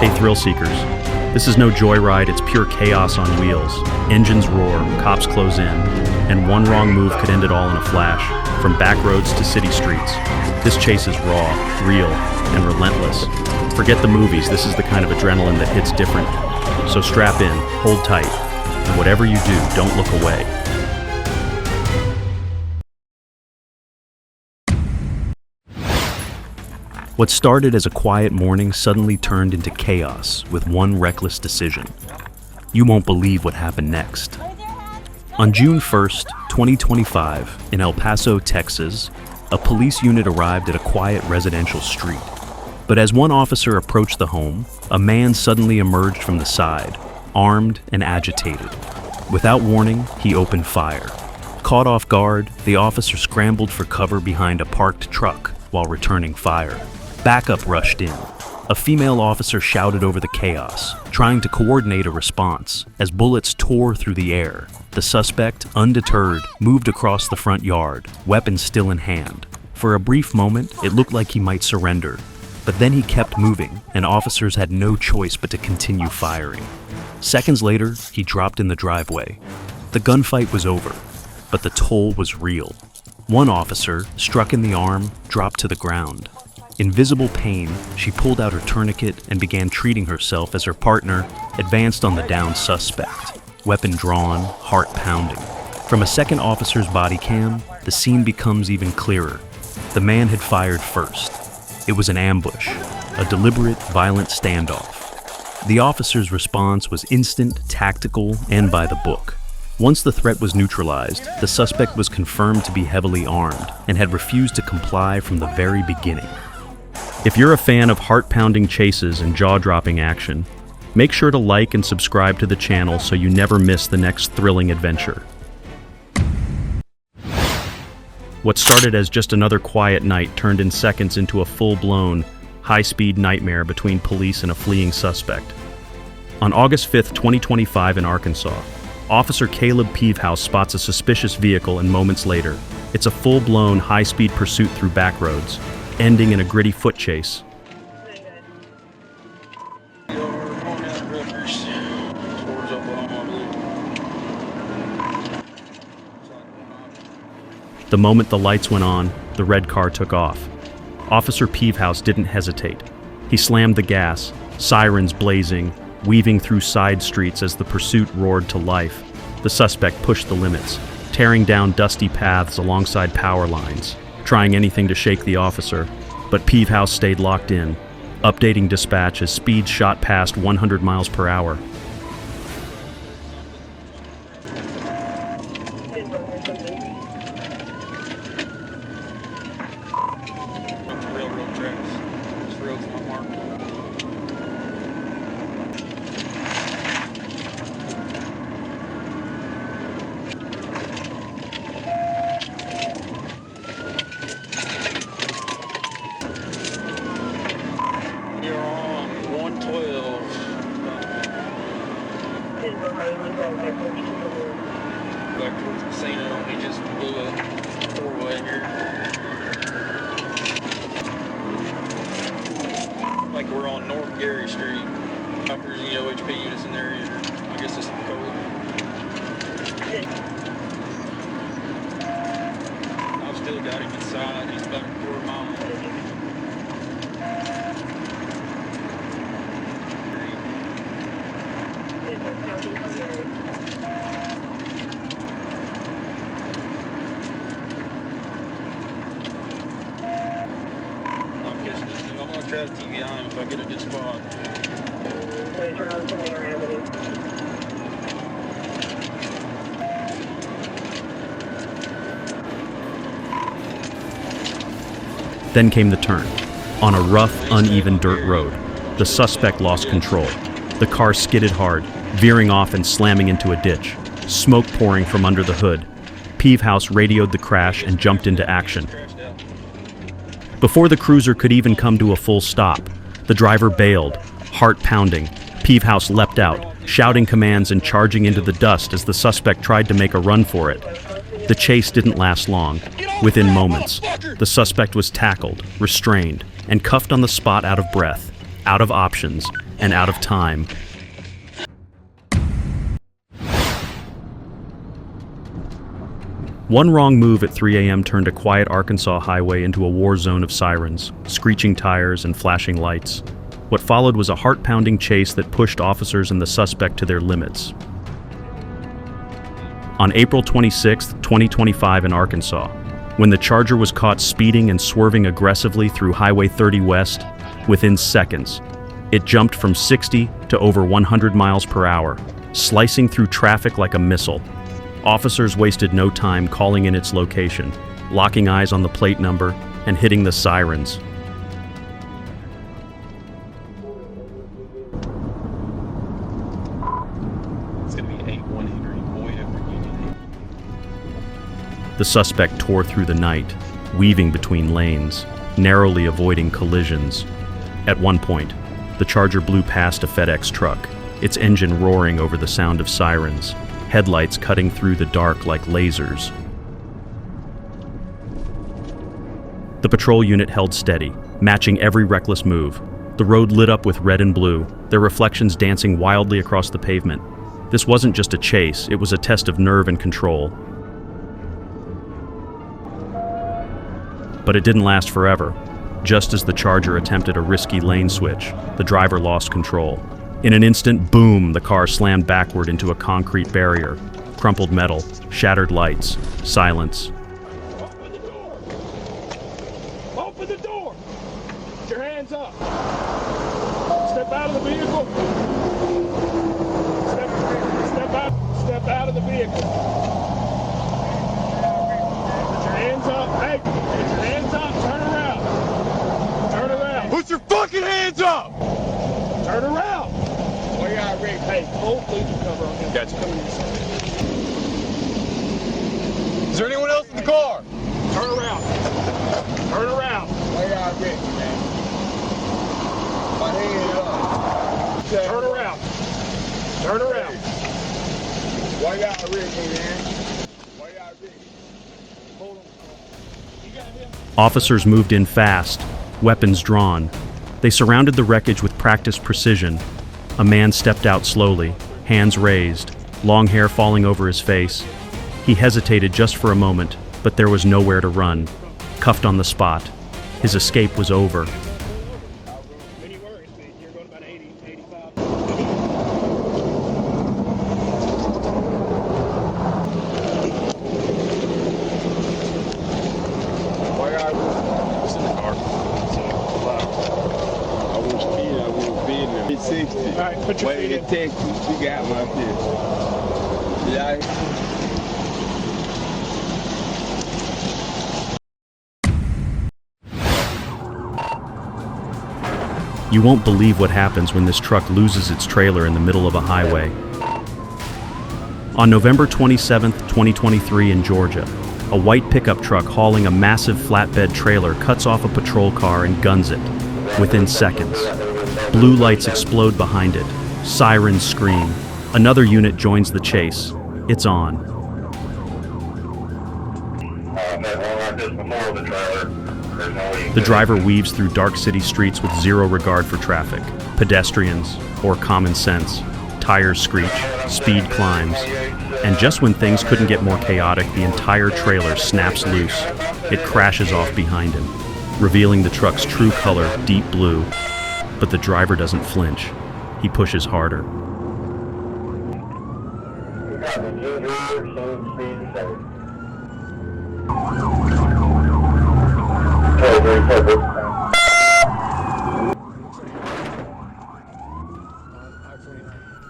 Hey thrill seekers, this is no joyride, it's pure chaos on wheels. Engines roar, cops close in, and one wrong move could end it all in a flash, from back roads to city streets. This chase is raw, real, and relentless. Forget the movies, this is the kind of adrenaline that hits different. So strap in, hold tight, and whatever you do, don't look away. What started as a quiet morning suddenly turned into chaos with one reckless decision. You won't believe what happened next. On June 1st, 2025, in El Paso, Texas, a police unit arrived at a quiet residential street. But as one officer approached the home, a man suddenly emerged from the side, armed and agitated. Without warning, he opened fire. Caught off guard, the officer scrambled for cover behind a parked truck while returning fire. Backup rushed in. A female officer shouted over the chaos, trying to coordinate a response. As bullets tore through the air, the suspect, undeterred, moved across the front yard, weapon still in hand. For a brief moment, it looked like he might surrender. But then he kept moving, and officers had no choice but to continue firing. Seconds later, he dropped in the driveway. The gunfight was over, but the toll was real. One officer, struck in the arm, dropped to the ground. In visible pain, she pulled out her tourniquet and began treating herself as her partner advanced on the downed suspect. Weapon drawn, heart pounding. From a second officer's body cam, the scene becomes even clearer. The man had fired first. It was an ambush, a deliberate, violent standoff. The officer's response was instant, tactical, and by the book. Once the threat was neutralized, the suspect was confirmed to be heavily armed and had refused to comply from the very beginning. If you're a fan of heart-pounding chases and jaw-dropping action, make sure to like and subscribe to the channel so you never miss the next thrilling adventure. What started as just another quiet night turned in seconds into a full-blown, high-speed nightmare between police and a fleeing suspect. On August 5th, 2025 in Arkansas, Officer Caleb Peavehouse spots a suspicious vehicle, and moments later, it's a full-blown, high-speed pursuit through back roads, ending in a gritty foot chase. The moment the lights went on, the red car took off. Officer Peavehouse didn't hesitate. He slammed the gas, sirens blazing, weaving through side streets as the pursuit roared to life. The suspect pushed the limits, tearing down dusty paths alongside power lines, trying anything to shake the officer, but Peavehouse stayed locked in, updating dispatch as speed shot past 100 miles per hour. Back towards the casino, he just blew a four-way here. Like we're on North Gary Street. There's any OHP units in there. I guess it's cold. I've still got him inside. He's about a quarter mile. Try to TV on him if I get a good spot. Then came the turn. On a rough, uneven dirt road, the suspect lost control. The car skidded hard, veering off and slamming into a ditch, smoke pouring from under the hood. Peavehouse radioed the crash and jumped into action. Before the cruiser could even come to a full stop, the driver bailed, heart pounding. Peavehouse leapt out, shouting commands and charging into the dust as the suspect tried to make a run for it. The chase didn't last long. Within moments, the suspect was tackled, restrained, and cuffed on the spot out of breath, out of options, and out of time. One wrong move at 3 a.m. turned a quiet Arkansas highway into a war zone of sirens, screeching tires, and flashing lights. What followed was a heart-pounding chase that pushed officers and the suspect to their limits. On April 26, 2025 in Arkansas, when the Charger was caught speeding and swerving aggressively through Highway 30 West, within seconds, it jumped from 60 to over 100 miles per hour, slicing through traffic like a missile. Officers wasted no time calling in its location, locking eyes on the plate number, and hitting the sirens. It's gonna be 8-1 Henry Boyd over Union. The suspect tore through the night, weaving between lanes, narrowly avoiding collisions. At one point, the Charger blew past a FedEx truck, its engine roaring over the sound of sirens, headlights cutting through the dark like lasers. The patrol unit held steady, matching every reckless move. The road lit up with red and blue, their reflections dancing wildly across the pavement. This wasn't just a chase, it was a test of nerve and control. But it didn't last forever. Just as the Charger attempted a risky lane switch, the driver lost control. In an instant, boom, the car slammed backward into a concrete barrier. Crumpled metal, shattered lights, silence. Open the door! Open the door! Put your hands up! Step out of the vehicle! Step out of the vehicle! Put your hands up! Hey! Put your hands up! Turn around! Turn around! Put your fucking hands up! Turn around! Where you at, Rick? Hey, hold leave the cover on him. Gotcha. Come inside. Is there anyone else in the car? Turn around. Turn around. Why y'all Rick, man? My hand up. Turn around. Turn around. Why y'all Rick, man? Why y'all Rick? Hold on. You got him? Officers moved in fast, weapons drawn. They surrounded the wreckage with practiced precision. A man stepped out slowly, hands raised, long hair falling over his face. He hesitated just for a moment, but there was nowhere to run. Cuffed on the spot, his escape was over. Many worries, but you're going about 80, 85. Why y'all? It's in the car. I won't speed them. Hit 60. All right, put your feet in. Hit Texas. She got my fish. Yeah. You won't believe what happens when this truck loses its trailer in the middle of a highway. On November 27, 2023 in Georgia, a white pickup truck hauling a massive flatbed trailer cuts off a patrol car and guns it. Within seconds, blue lights explode behind it, sirens scream. Another unit joins the chase. It's on. The driver weaves through dark city streets with zero regard for traffic, pedestrians, or common sense. Tires screech, speed climbs, and just when things couldn't get more chaotic, the entire trailer snaps loose. It crashes off behind him, revealing the truck's true color, deep blue. But the driver doesn't flinch. He pushes harder.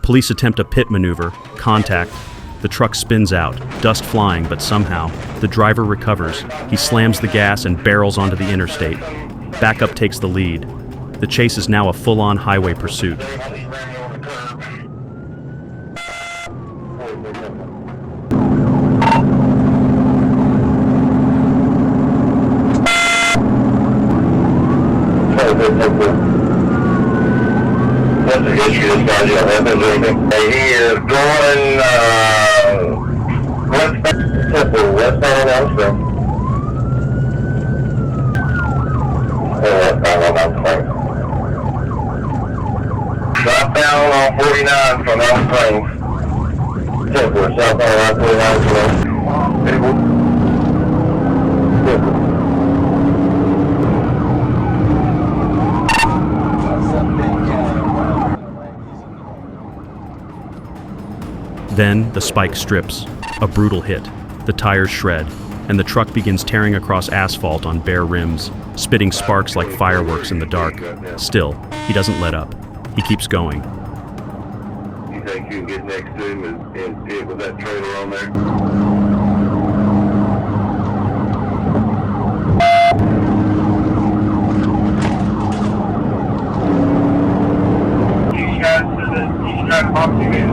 Police attempt a pit maneuver, contact. The truck spins out, dust flying, but somehow, the driver recovers. He slams the gas and barrels onto the interstate. Backup takes the lead. The chase is now a full-on highway pursuit. What's the history of this guy? Do you have weapons or anything? He is going, Temple, westbound on Armstrong. Westbound on Armstrong. Southbound on 49 from Elm Springs. Temple, southbound on 49 from Temple. Then the spike strips, a brutal hit, the tires shred, and the truck begins tearing across asphalt on bare rims, spitting sparks like fireworks in the dark. Still, he doesn't let up. He keeps going. You think you can get next to him and see it with that trailer on there? You got to talk to him.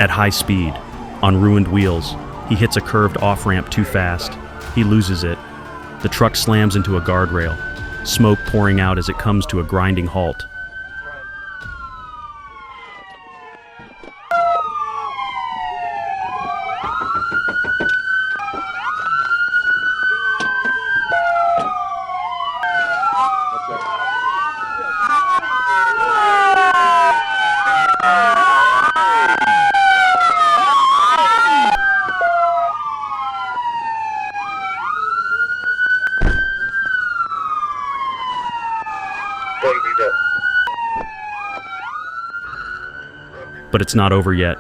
At high speed, on ruined wheels, he hits a curved off-ramp too fast. He loses it. The truck slams into a guardrail, smoke pouring out as it comes to a grinding halt. But it's not over yet.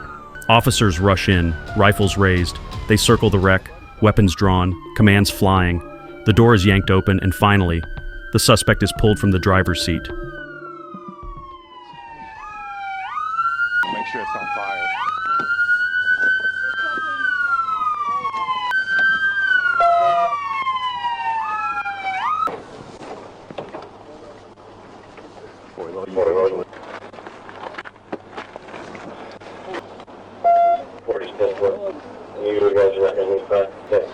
Officers rush in, rifles raised. They circle the wreck, weapons drawn, commands flying. The door is yanked open, and finally, the suspect is pulled from the driver's seat. Make sure it's on fire. You guys are not going to move back. Okay.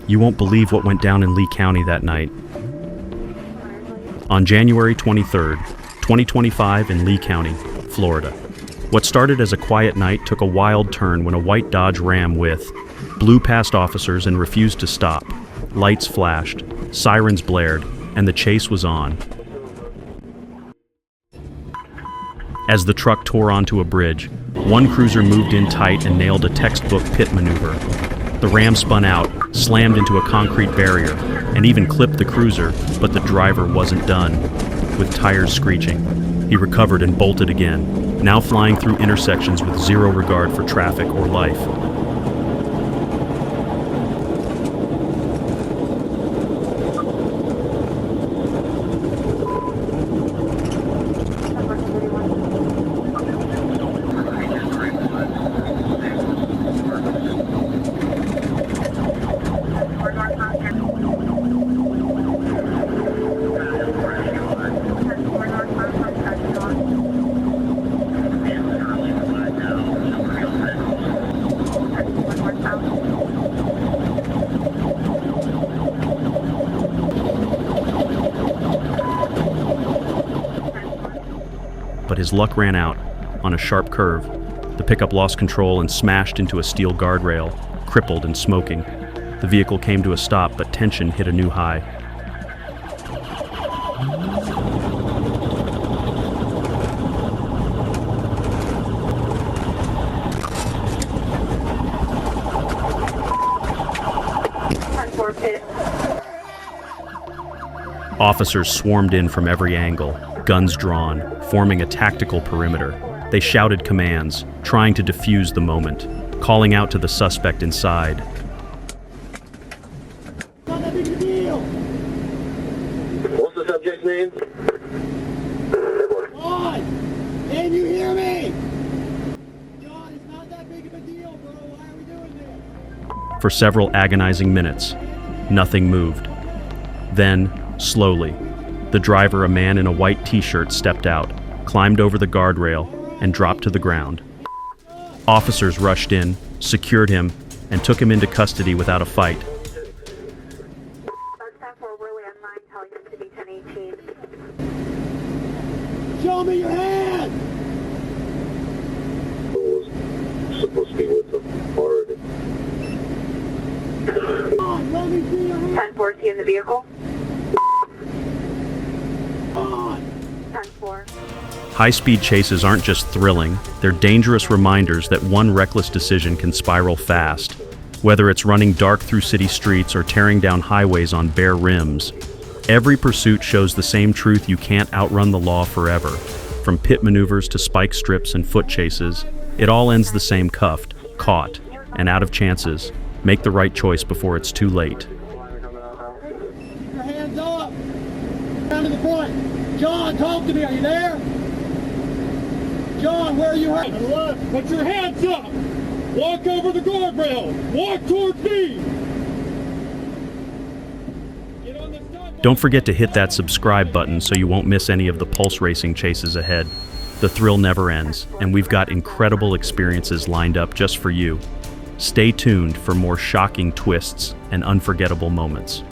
You won't believe what went down in Lee County that night. On January 23rd, 2025 in Lee County, Florida. What started as a quiet night took a wild turn when a white Dodge Ram blew past officers and refused to stop. Lights flashed, sirens blared, and the chase was on. As the truck tore onto a bridge, one cruiser moved in tight and nailed a textbook pit maneuver. The Ram spun out, slammed into a concrete barrier, and even clipped the cruiser, but the driver wasn't done. With tires screeching, he recovered and bolted again, now flying through intersections with zero regard for traffic or life. But his luck ran out. On a sharp curve, the pickup lost control and smashed into a steel guardrail, crippled and smoking. The vehicle came to a stop, but tension hit a new high. Officers swarmed in from every angle, guns drawn, forming a tactical perimeter. They shouted commands, trying to defuse the moment, calling out to the suspect inside. Not that big of a deal. What's the subject's name? On! Can you hear me? For several agonizing minutes, nothing moved. Then, slowly, the driver, a man in a white t-shirt, stepped out, climbed over the guardrail, and dropped to the ground. Officers rushed in, secured him, and took him into custody without a fight. Show me your hand! Supposed to be with them already. Come on, let me see your hand! 10-4, in the vehicle. Come on! 10-4. High-speed chases aren't just thrilling, they're dangerous reminders that one reckless decision can spiral fast. Whether it's running dark through city streets or tearing down highways on bare rims, every pursuit shows the same truth: you can't outrun the law forever. From pit maneuvers to spike strips and foot chases, it all ends the same: cuffed, caught, and out of chances. Make the right choice before it's too late. Keep your hands up! Down to the front! John, talk to me, are you there? John, where are you at? Look, put your hands up! Walk over the guardrail! Walk towards me! Get on the stop. Don't forget to hit that subscribe button so you won't miss any of the pulse racing chases ahead. The thrill never ends, and we've got incredible experiences lined up just for you. Stay tuned for more shocking twists and unforgettable moments.